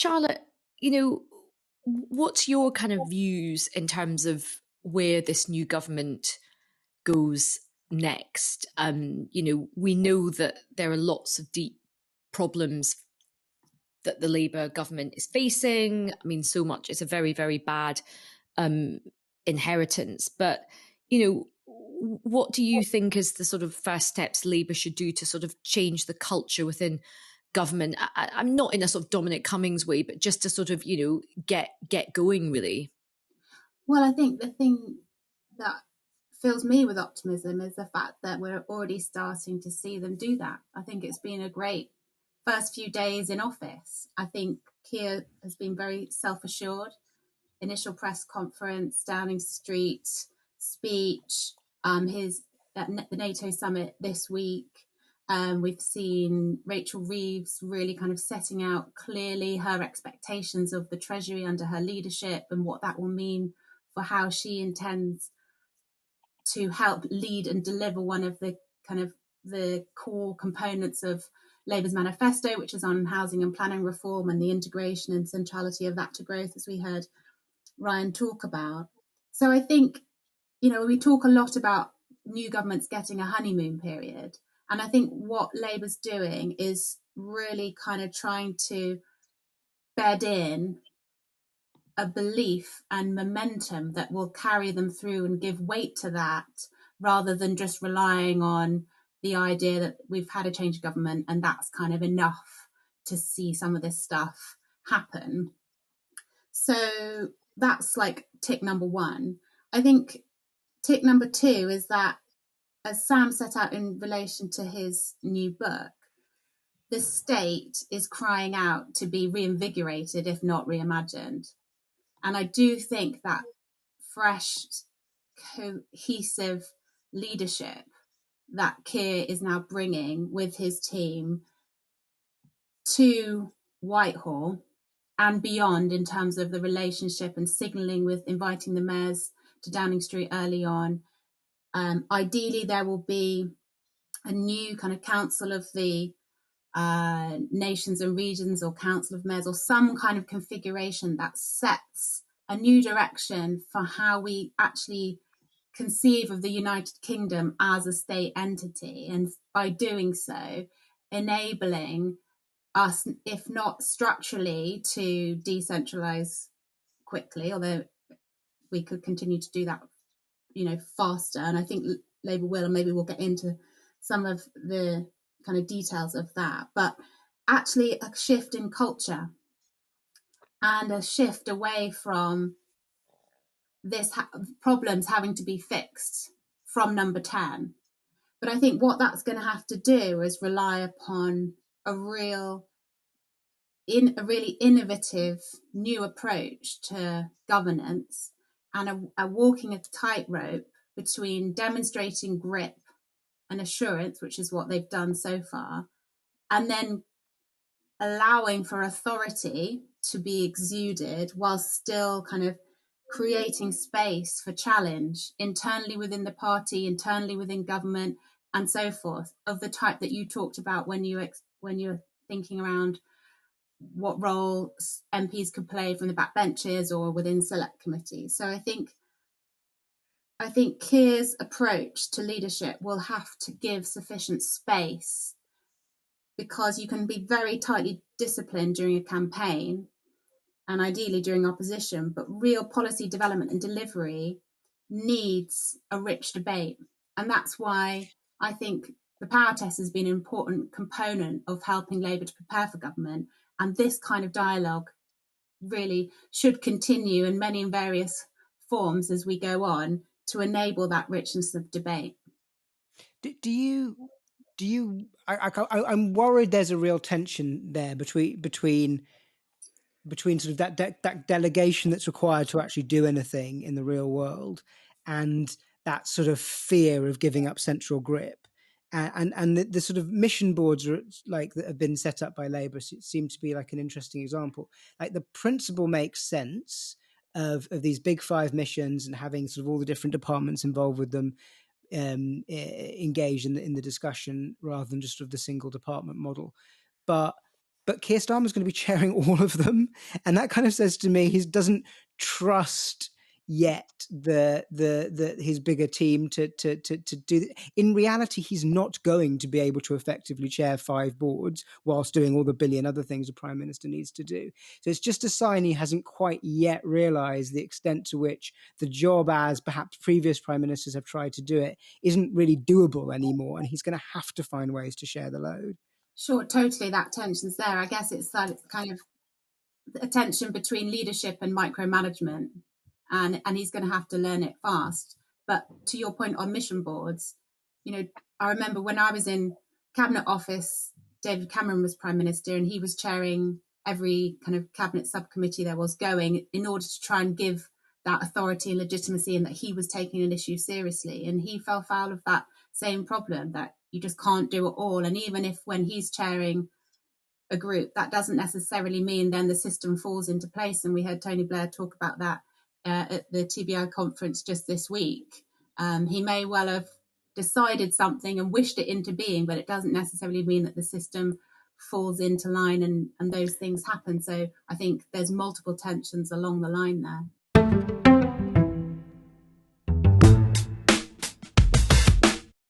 Charlotte, what's your kind of views in terms of where this new government goes next? We know that there are lots of deep problems that the Labour government is facing. I mean, so much. It's a very, very bad inheritance. But, what do you think is the sort of first steps Labour should do to sort of change the culture within government? I'm not in a sort of Dominic Cummings way, but just to sort of, get going, really. Well, I think the thing that fills me with optimism is the fact that we're already starting to see them do that. I think it's been a great first few days in office. I think Keir has been very self-assured. Initial press conference, Downing Street speech, his at the NATO summit this week. We've seen Rachel Reeves really kind of setting out clearly her expectations of the Treasury under her leadership and what that will mean for how she intends to help lead and deliver one of the kind of the core components of Labour's manifesto, which is on housing and planning reform and the integration and centrality of that to growth, as we heard Ryan talk about. So I think, we talk a lot about new governments getting a honeymoon period. And I think what Labour's doing is really kind of trying to bed in a belief and momentum that will carry them through and give weight to that, rather than just relying on the idea that we've had a change of government and that's kind of enough to see some of this stuff happen. So that's like tick number one. I think tick number two is that, as Sam set out in relation to his new book, the state is crying out to be reinvigorated, if not reimagined. And I do think that fresh, cohesive leadership that Keir is now bringing with his team to Whitehall and beyond, in terms of the relationship and signalling with inviting the mayors to Downing Street early on. Ideally, there will be a new kind of council of the nations and regions, or council of mayors, or some kind of configuration that sets a new direction for how we actually conceive of the United Kingdom as a state entity, and by doing so, enabling us, if not structurally, to decentralize quickly, although we could continue to do that, faster. And I think Labour will, and maybe we'll get into some of the kind of details of that, but actually a shift in culture and a shift away from this problems having to be fixed from number 10. But I think what that's going to have to do is rely upon a really innovative new approach to governance, and a walking a tightrope between demonstrating grip and assurance, which is what they've done so far, and then allowing for authority to be exuded while still kind of creating space for challenge internally within the party, internally within government, and so forth, of the type that you talked about when you're thinking around what role MPs could play from the backbenches or within select committees. So I think Keir's approach to leadership will have to give sufficient space, because you can be very tightly disciplined during a campaign and ideally during opposition, but real policy development and delivery needs a rich debate. And that's why I think the power test has been an important component of helping Labour to prepare for government. And this kind of dialogue really should continue in many and various forms as we go on, to enable that richness of debate. I'm worried there's a real tension there between sort of that delegation that's required to actually do anything in the real world, and that sort of fear of giving up central grip. And the sort of mission boards that have been set up by Labour seem to be like an interesting example. Like, the principle makes sense of these big 5 missions and having sort of all the different departments involved with them engaged in the discussion, rather than just sort of the single department model. But but Keir Starmer's going to be chairing all of them, and that kind of says to me he doesn't trust yet his bigger team to do. In reality, he's not going to be able to effectively chair 5 boards whilst doing all the billion other things a prime minister needs to do. So it's just a sign he hasn't quite yet realised the extent to which the job, as perhaps previous prime ministers have tried to do it, isn't really doable anymore, and he's going to have to find ways to share the load. Sure, totally, that tension's there. I guess it's that kind of a tension between leadership and micromanagement, and he's going to have to learn it fast. But to your point on mission boards, I remember when I was in Cabinet Office, David Cameron was Prime Minister, and he was chairing every kind of cabinet subcommittee there was going in order to try and give that authority and legitimacy, and that he was taking an issue seriously. And he fell foul of that same problem, that you just can't do it all. And even if when he's chairing a group, that doesn't necessarily mean then the system falls into place. And we heard Tony Blair talk about that at the TBI conference just this week. He may well have decided something and wished it into being, but it doesn't necessarily mean that the system falls into line and those things happen. So I think there's multiple tensions along the line there.